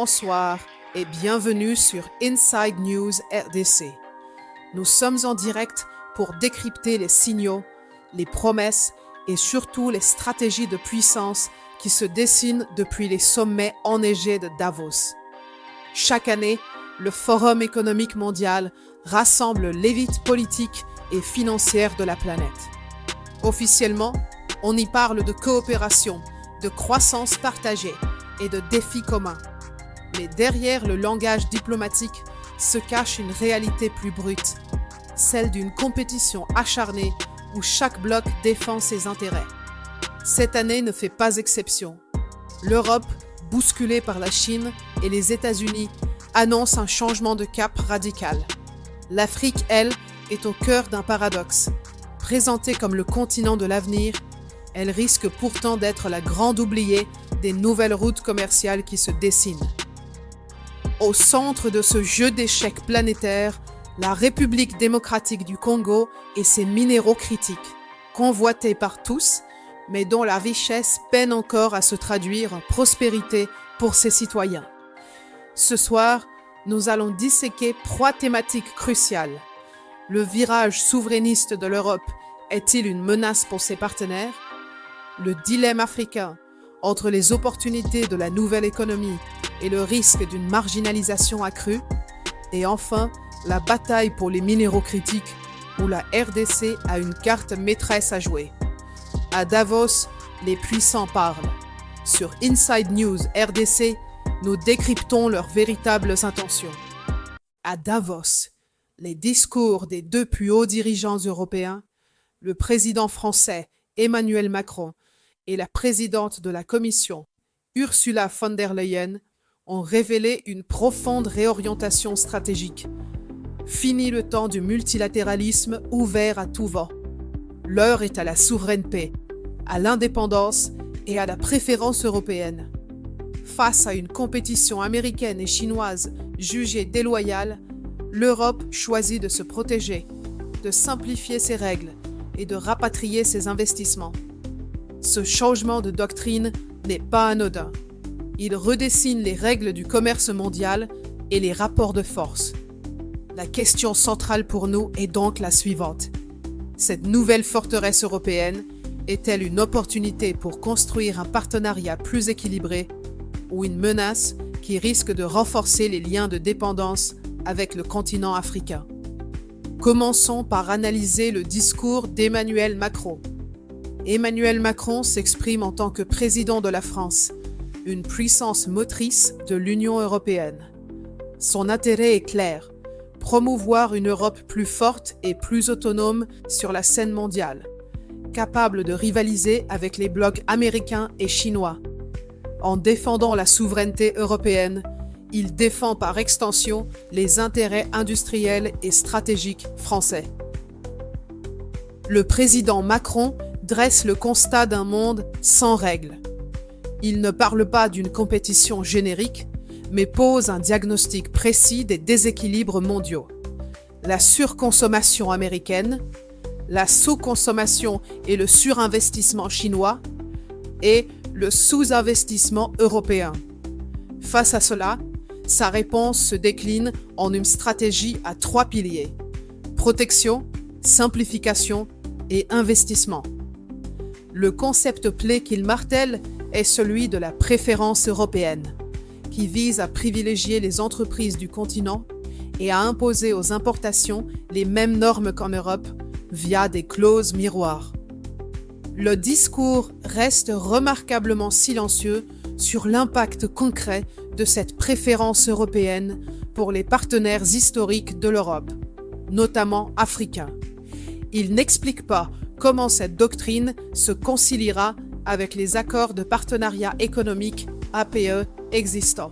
Bonsoir et bienvenue sur Inside News RDC. Nous sommes en direct pour décrypter les signaux, les promesses et surtout les stratégies de puissance qui se dessinent depuis les sommets enneigés de Davos. Chaque année, le Forum économique mondial rassemble l'élite politique et financière de la planète. Officiellement, on y parle de coopération, de croissance partagée et de défis communs. Mais derrière le langage diplomatique se cache une réalité plus brute, celle d'une compétition acharnée où chaque bloc défend ses intérêts. Cette année ne fait pas exception. L'Europe, bousculée par la Chine et les États-Unis, annonce un changement de cap radical. L'Afrique, elle, est au cœur d'un paradoxe. Présentée comme le continent de l'avenir, elle risque pourtant d'être la grande oubliée des nouvelles routes commerciales qui se dessinent. Au centre de ce jeu d'échecs planétaire, la République démocratique du Congo et ses minéraux critiques, convoités par tous, mais dont la richesse peine encore à se traduire en prospérité pour ses citoyens. Ce soir, nous allons disséquer 3 thématiques cruciales. Le virage souverainiste de l'Europe est-il une menace pour ses partenaires? Le dilemme africain entre les opportunités de la nouvelle économie et le risque d'une marginalisation accrue, et enfin, la bataille pour les minéraux critiques où la RDC a une carte maîtresse à jouer. À Davos, les puissants parlent. Sur Inside News RDC, nous décryptons leurs véritables intentions. À Davos, les discours des 2 plus hauts dirigeants européens, le président français Emmanuel Macron et la présidente de la Commission, Ursula von der Leyen, ont révélé une profonde réorientation stratégique. Fini le temps du multilatéralisme ouvert à tout vent. L'heure est à la souveraineté, à l'indépendance et à la préférence européenne. Face à une compétition américaine et chinoise jugée déloyale, l'Europe choisit de se protéger, de simplifier ses règles et de rapatrier ses investissements. Ce changement de doctrine n'est pas anodin. Il redessine les règles du commerce mondial et les rapports de force. La question centrale pour nous est donc la suivante. Cette nouvelle forteresse européenne est-elle une opportunité pour construire un partenariat plus équilibré ou une menace qui risque de renforcer les liens de dépendance avec le continent africain? Commençons par analyser le discours d'Emmanuel Macron. Emmanuel Macron s'exprime en tant que président de la France, une puissance motrice de l'Union européenne. Son intérêt est clair, promouvoir une Europe plus forte et plus autonome sur la scène mondiale, capable de rivaliser avec les blocs américains et chinois. En défendant la souveraineté européenne, il défend par extension les intérêts industriels et stratégiques français. Le président Macron dresse le constat d'un monde sans règles. Il ne parle pas d'une compétition générique, mais pose un diagnostic précis des déséquilibres mondiaux. La surconsommation américaine, la sous-consommation et le surinvestissement chinois, et le sous-investissement européen. Face à cela, sa réponse se décline en une stratégie à 3 piliers: protection, simplification et investissement. Le concept clé qu'il martèle est celui de la préférence européenne, qui vise à privilégier les entreprises du continent et à imposer aux importations les mêmes normes qu'en Europe via des clauses miroirs. Le discours reste remarquablement silencieux sur l'impact concret de cette préférence européenne pour les partenaires historiques de l'Europe, notamment africains. Il n'explique pas comment cette doctrine se conciliera avec les accords de partenariat économique APE existants,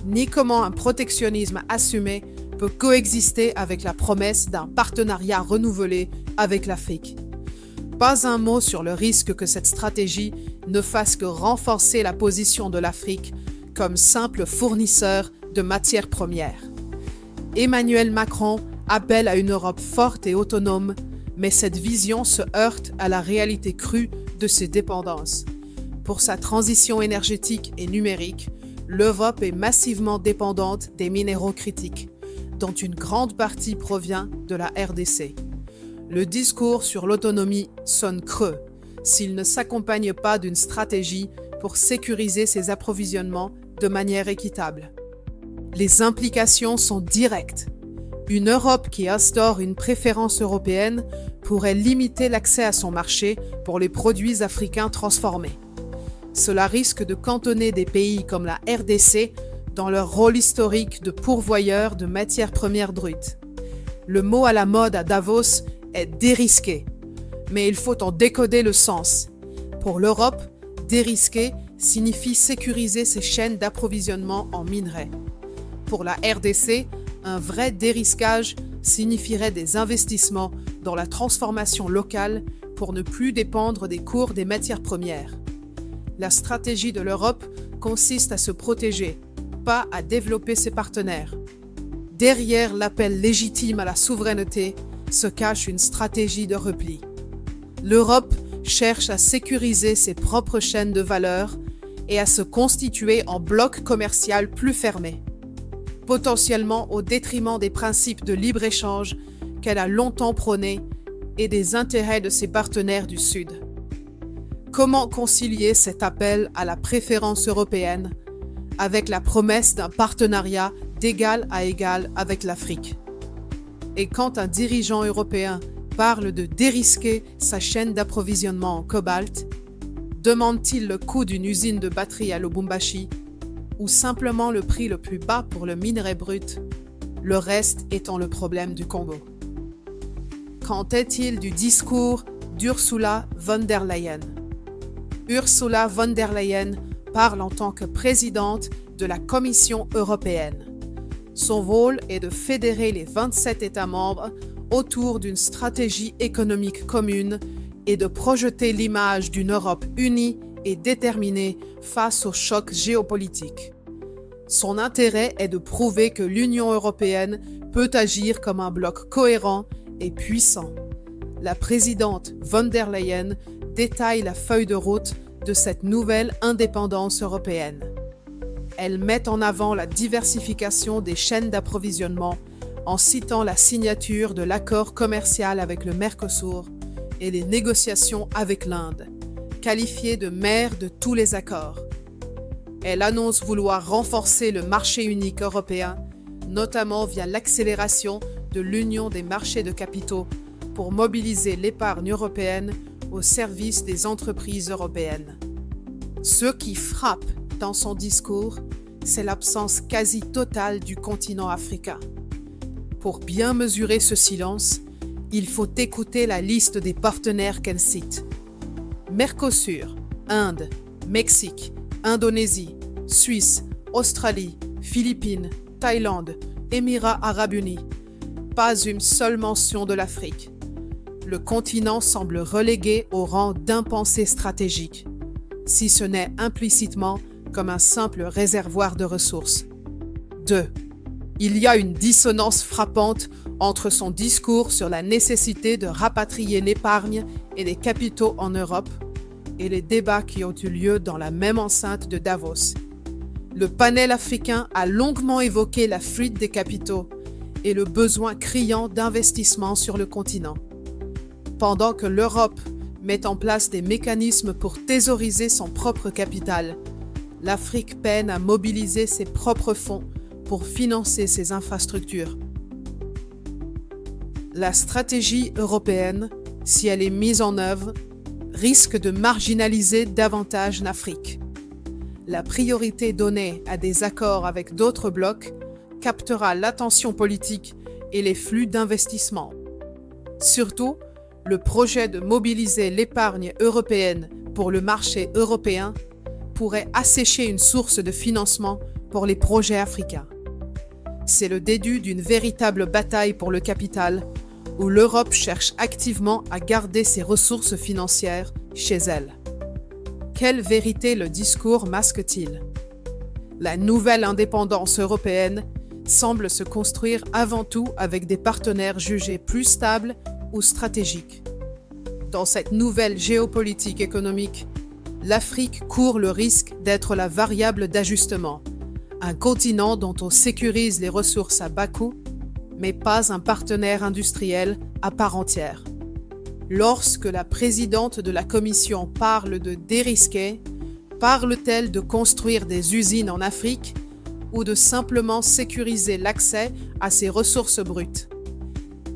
ni comment un protectionnisme assumé peut coexister avec la promesse d'un partenariat renouvelé avec l'Afrique. Pas un mot sur le risque que cette stratégie ne fasse que renforcer la position de l'Afrique comme simple fournisseur de matières premières. Emmanuel Macron appelle à une Europe forte et autonome, mais cette vision se heurte à la réalité crue de ses dépendances. Pour sa transition énergétique et numérique, l'Europe est massivement dépendante des minéraux critiques, dont une grande partie provient de la RDC. Le discours sur l'autonomie sonne creux s'il ne s'accompagne pas d'une stratégie pour sécuriser ses approvisionnements de manière équitable. Les implications sont directes. Une Europe qui instaure une préférence européenne pourrait limiter l'accès à son marché pour les produits africains transformés. Cela risque de cantonner des pays comme la RDC dans leur rôle historique de pourvoyeur de matières premières brutes. Le mot à la mode à Davos est dérisquer, mais il faut en décoder le sens. Pour l'Europe, dérisquer signifie sécuriser ses chaînes d'approvisionnement en minerais. Pour la RDC, un vrai dérisquage signifierait des investissements dans la transformation locale pour ne plus dépendre des cours des matières premières. La stratégie de l'Europe consiste à se protéger, pas à développer ses partenaires. Derrière l'appel légitime à la souveraineté se cache une stratégie de repli. L'Europe cherche à sécuriser ses propres chaînes de valeur et à se constituer en bloc commercial plus fermé, potentiellement au détriment des principes de libre-échange qu'elle a longtemps prônés et des intérêts de ses partenaires du Sud. Comment concilier cet appel à la préférence européenne avec la promesse d'un partenariat d'égal à égal avec l'Afrique? Et quand un dirigeant européen parle de dérisquer sa chaîne d'approvisionnement en cobalt, demande-t-il le coût d'une usine de batterie à Lubumbashi ou simplement le prix le plus bas pour le minerai brut, le reste étant le problème du Congo? Qu'en est-il du discours d'Ursula von der Leyen? Ursula von der Leyen parle en tant que présidente de la Commission européenne. Son rôle est de fédérer les 27 États membres autour d'une stratégie économique commune et de projeter l'image d'une Europe unie et déterminée face aux chocs géopolitiques. Son intérêt est de prouver que l'Union européenne peut agir comme un bloc cohérent et puissant. La présidente von der Leyen détaille la feuille de route de cette nouvelle indépendance européenne. Elle met en avant la diversification des chaînes d'approvisionnement en citant la signature de l'accord commercial avec le Mercosur et les négociations avec l'Inde, qualifiées de mère de tous les accords. Elle annonce vouloir renforcer le marché unique européen, notamment via l'accélération de l'union des marchés de capitaux pour mobiliser l'épargne européenne au service des entreprises européennes. Ce qui frappe dans son discours, c'est l'absence quasi totale du continent africain. Pour bien mesurer ce silence, il faut écouter la liste des partenaires qu'elle cite. Mercosur, Inde, Mexique, Indonésie, Suisse, Australie, Philippines, Thaïlande, Émirats arabes unis. Pas une seule mention de l'Afrique. Le continent semble relégué au rang d'impensé stratégique, si ce n'est implicitement comme un simple réservoir de ressources. 2. Il y a une dissonance frappante entre son discours sur la nécessité de rapatrier l'épargne et les capitaux en Europe et les débats qui ont eu lieu dans la même enceinte de Davos. Le panel africain a longuement évoqué la fuite des capitaux et le besoin criant d'investissement sur le continent. Pendant que l'Europe met en place des mécanismes pour thésauriser son propre capital, l'Afrique peine à mobiliser ses propres fonds pour financer ses infrastructures. La stratégie européenne, si elle est mise en œuvre, risque de marginaliser davantage l'Afrique. La priorité donnée à des accords avec d'autres blocs captera l'attention politique et les flux d'investissement. Surtout, le projet de mobiliser l'épargne européenne pour le marché européen pourrait assécher une source de financement pour les projets africains. C'est le début d'une véritable bataille pour le capital, où l'Europe cherche activement à garder ses ressources financières chez elle. Quelle vérité le discours masque-t-il? La nouvelle indépendance européenne semble se construire avant tout avec des partenaires jugés plus stables ou stratégiques. Dans cette nouvelle géopolitique économique, l'Afrique court le risque d'être la variable d'ajustement, un continent dont on sécurise les ressources à bas coût, mais pas un partenaire industriel à part entière. Lorsque la présidente de la Commission parle de dérisquer, parle-t-elle de construire des usines en Afrique ou de simplement sécuriser l'accès à ses ressources brutes?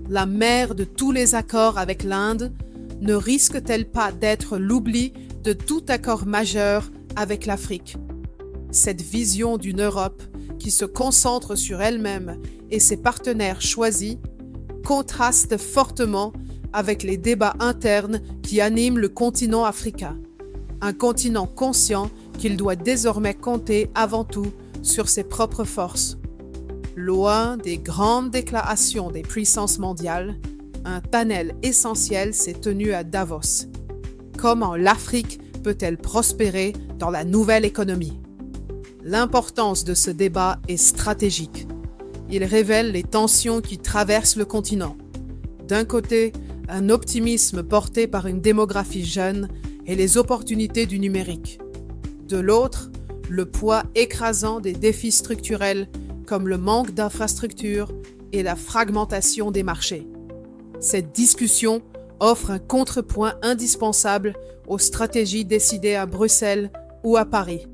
La mère de tous les accords avec l'Inde ne risque-t-elle pas d'être l'oubli de tout accord majeur avec l'Afrique? Cette vision d'une Europe qui se concentre sur elle-même et ses partenaires choisis contraste fortement avec les débats internes qui animent le continent africain. Un continent conscient qu'il doit désormais compter avant tout sur ses propres forces. Loin des grandes déclarations des puissances mondiales, un panel essentiel s'est tenu à Davos. Comment l'Afrique peut-elle prospérer dans la nouvelle économie? L'importance de ce débat est stratégique. Il révèle les tensions qui traversent le continent. D'un côté, un optimisme porté par une démographie jeune et les opportunités du numérique. De l'autre, le poids écrasant des défis structurels comme le manque d'infrastructures et la fragmentation des marchés. Cette discussion offre un contrepoint indispensable aux stratégies décidées à Bruxelles ou à Paris.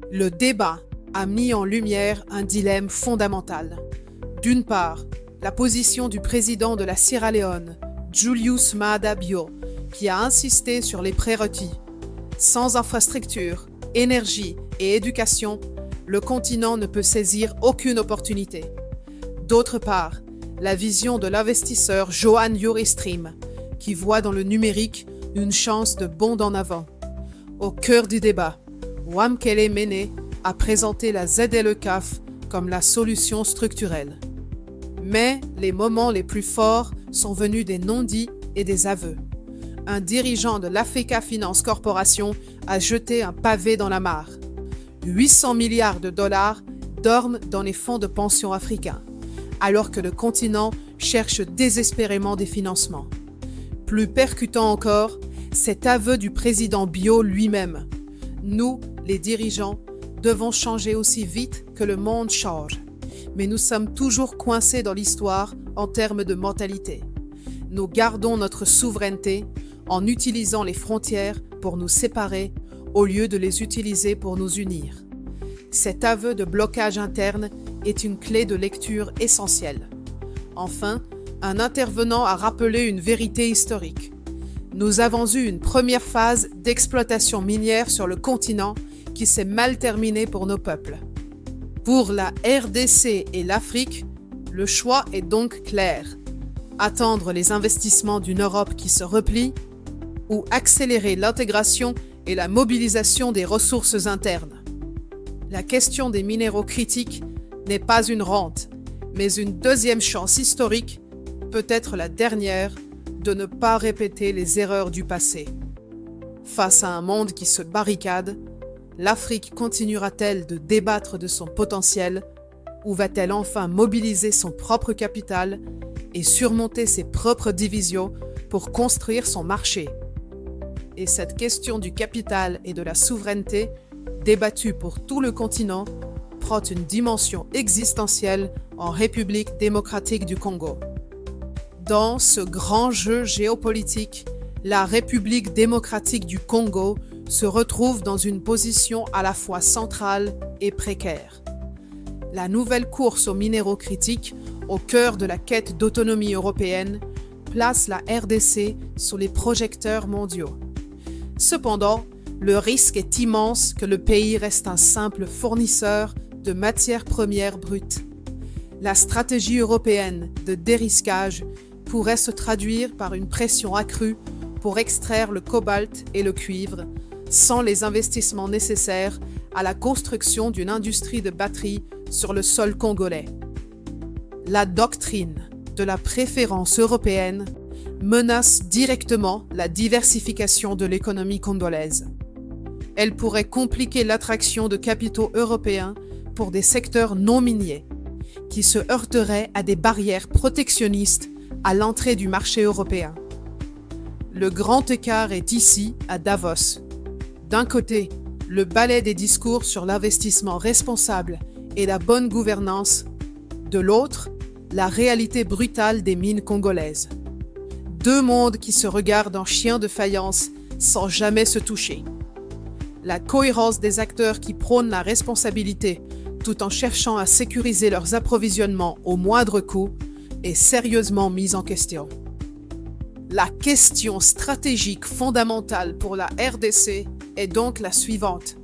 Le débat a mis en lumière un dilemme fondamental. D'une part, la position du président de la Sierra Leone, Julius Maada Bio, qui a insisté sur les prérequis. Sans infrastructure, énergie et éducation, le continent ne peut saisir aucune opportunité. D'autre part, la vision de l'investisseur Johan Joristream, qui voit dans le numérique une chance de bond en avant. Au cœur du débat, Wamkele Mene a présenté la ZLECAf comme la solution structurelle. Mais les moments les plus forts sont venus des non-dits et des aveux. Un dirigeant de l'Africa Finance Corporation a jeté un pavé dans la mare. 800 milliards de dollars dorment dans les fonds de pension africains, alors que le continent cherche désespérément des financements. Plus percutant encore, cet aveu du président Bio lui-même. Nous, les dirigeants, devons changer aussi vite que le monde change. Mais nous sommes toujours coincés dans l'histoire en termes de mentalité. Nous gardons notre souveraineté en utilisant les frontières pour nous séparer au lieu de les utiliser pour nous unir. Cet aveu de blocage interne est une clé de lecture essentielle. Enfin, un intervenant a rappelé une vérité historique. Nous avons eu une première phase d'exploitation minière sur le continent qui s'est mal terminée pour nos peuples. Pour la RDC et l'Afrique, le choix est donc clair. Attendre les investissements d'une Europe qui se replie ou accélérer l'intégration et la mobilisation des ressources internes. La question des minéraux critiques n'est pas une rente, mais une deuxième chance historique, peut-être la dernière, de ne pas répéter les erreurs du passé. Face à un monde qui se barricade, l'Afrique continuera-t-elle de débattre de son potentiel ou va-t-elle enfin mobiliser son propre capital et surmonter ses propres divisions pour construire son marché? Et cette question du capital et de la souveraineté, débattue pour tout le continent, prend une dimension existentielle en République démocratique du Congo. Dans ce grand jeu géopolitique, la République démocratique du Congo se retrouve dans une position à la fois centrale et précaire. La nouvelle course aux minéraux critiques, au cœur de la quête d'autonomie européenne, place la RDC sous les projecteurs mondiaux. Cependant, le risque est immense que le pays reste un simple fournisseur de matières premières brutes. La stratégie européenne de dérisquage pourrait se traduire par une pression accrue pour extraire le cobalt et le cuivre, sans les investissements nécessaires à la construction d'une industrie de batteries sur le sol congolais. La doctrine de la préférence européenne menace directement la diversification de l'économie congolaise. Elle pourrait compliquer l'attraction de capitaux européens pour des secteurs non miniers, qui se heurteraient à des barrières protectionnistes à l'entrée du marché européen. Le grand écart est ici, à Davos. D'un côté, le ballet des discours sur l'investissement responsable et la bonne gouvernance, de l'autre, la réalité brutale des mines congolaises. Deux mondes qui se regardent en chien de faïence sans jamais se toucher. La cohérence des acteurs qui prônent la responsabilité tout en cherchant à sécuriser leurs approvisionnements au moindre coût est sérieusement mise en question. La question stratégique fondamentale pour la RDC est donc la suivante.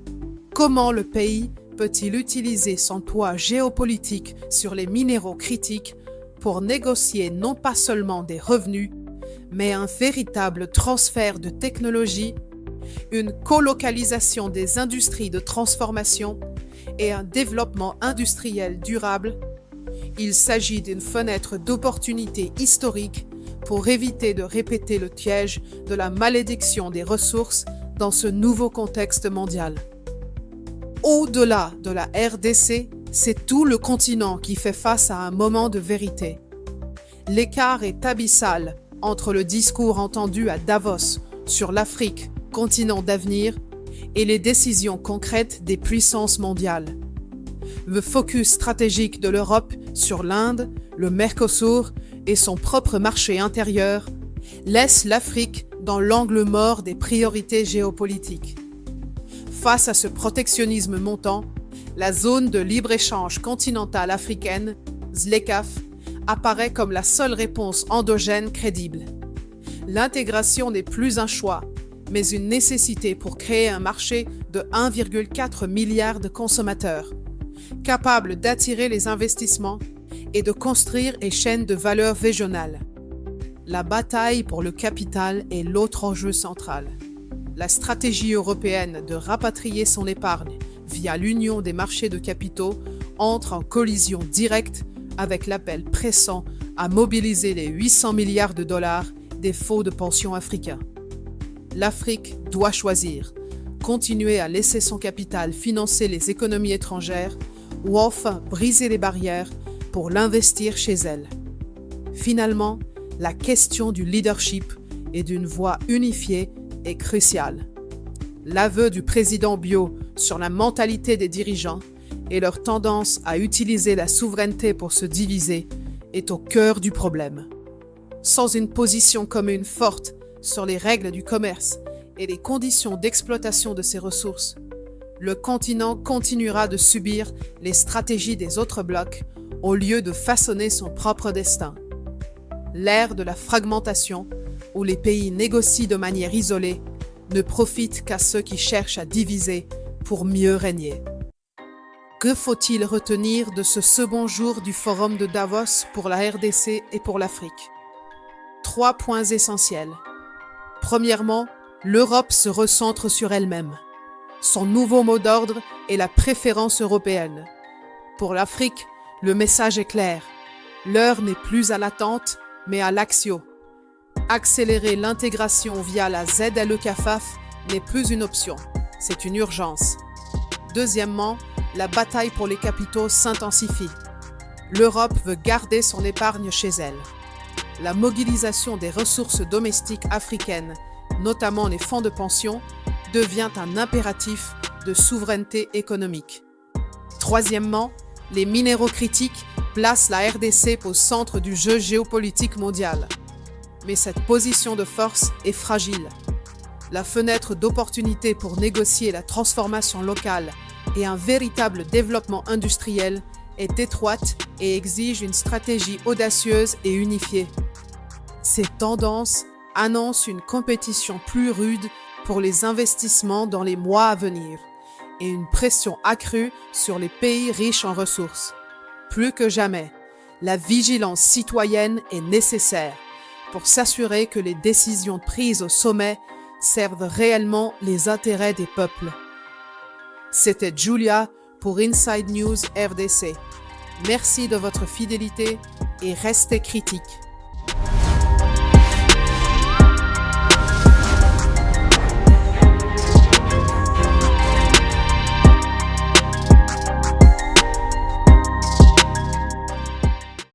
Comment le pays peut-il utiliser son poids géopolitique sur les minéraux critiques pour négocier non pas seulement des revenus, mais un véritable transfert de technologie, une colocalisation des industries de transformation et un développement industriel durable? Il s'agit d'une fenêtre d'opportunité historique pour éviter de répéter le piège de la malédiction des ressources dans ce nouveau contexte mondial. Au-delà de la RDC, c'est tout le continent qui fait face à un moment de vérité. L'écart est abyssal entre le discours entendu à Davos sur l'Afrique, continent d'avenir, et les décisions concrètes des puissances mondiales. Le focus stratégique de l'Europe sur l'Inde, le Mercosur et son propre marché intérieur laisse l'Afrique dans l'angle mort des priorités géopolitiques. Face à ce protectionnisme montant, la zone de libre-échange continentale africaine, ZLECAf, apparaît comme la seule réponse endogène crédible. L'intégration n'est plus un choix, mais une nécessité pour créer un marché de 1,4 milliard de consommateurs, capable d'attirer les investissements et de construire une chaîne de valeur régionale. La bataille pour le capital est l'autre enjeu central. La stratégie européenne de rapatrier son épargne via l'Union des marchés de capitaux entre en collision directe avec l'appel pressant à mobiliser les 800 milliards de dollars des fonds de pension africains. L'Afrique doit choisir, continuer à laisser son capital financer les économies étrangères ou enfin briser les barrières pour l'investir chez elle. Finalement, la question du leadership et d'une voix unifiée est cruciale. L'aveu du président Bio sur la mentalité des dirigeants et leur tendance à utiliser la souveraineté pour se diviser est au cœur du problème. Sans une position commune forte sur les règles du commerce et les conditions d'exploitation de ses ressources, le continent continuera de subir les stratégies des autres blocs au lieu de façonner son propre destin. L'ère de la fragmentation, où les pays négocient de manière isolée, ne profite qu'à ceux qui cherchent à diviser pour mieux régner. Que faut-il retenir de ce second jour du Forum de Davos pour la RDC et pour l'Afrique? 3 points essentiels. Premièrement, l'Europe se recentre sur elle-même. Son nouveau mot d'ordre est la préférence européenne. Pour l'Afrique, le message est clair. L'heure n'est plus à l'attente, mais à l'action. Accélérer l'intégration via la ZLECAf n'est plus une option, c'est une urgence. Deuxièmement, la bataille pour les capitaux s'intensifie. L'Europe veut garder son épargne chez elle. La mobilisation des ressources domestiques africaines, notamment les fonds de pension, devient un impératif de souveraineté économique. Troisièmement, les minéraux critiques placent la RDC au centre du jeu géopolitique mondial. Mais cette position de force est fragile. La fenêtre d'opportunité pour négocier la transformation locale et un véritable développement industriel est étroite et exige une stratégie audacieuse et unifiée. Ces tendances annoncent une compétition plus rude pour les investissements dans les mois à venir et une pression accrue sur les pays riches en ressources. Plus que jamais, la vigilance citoyenne est nécessaire pour s'assurer que les décisions prises au sommet servent réellement les intérêts des peuples. C'était Julia pour Inside News RDC. Merci de votre fidélité et restez critiques.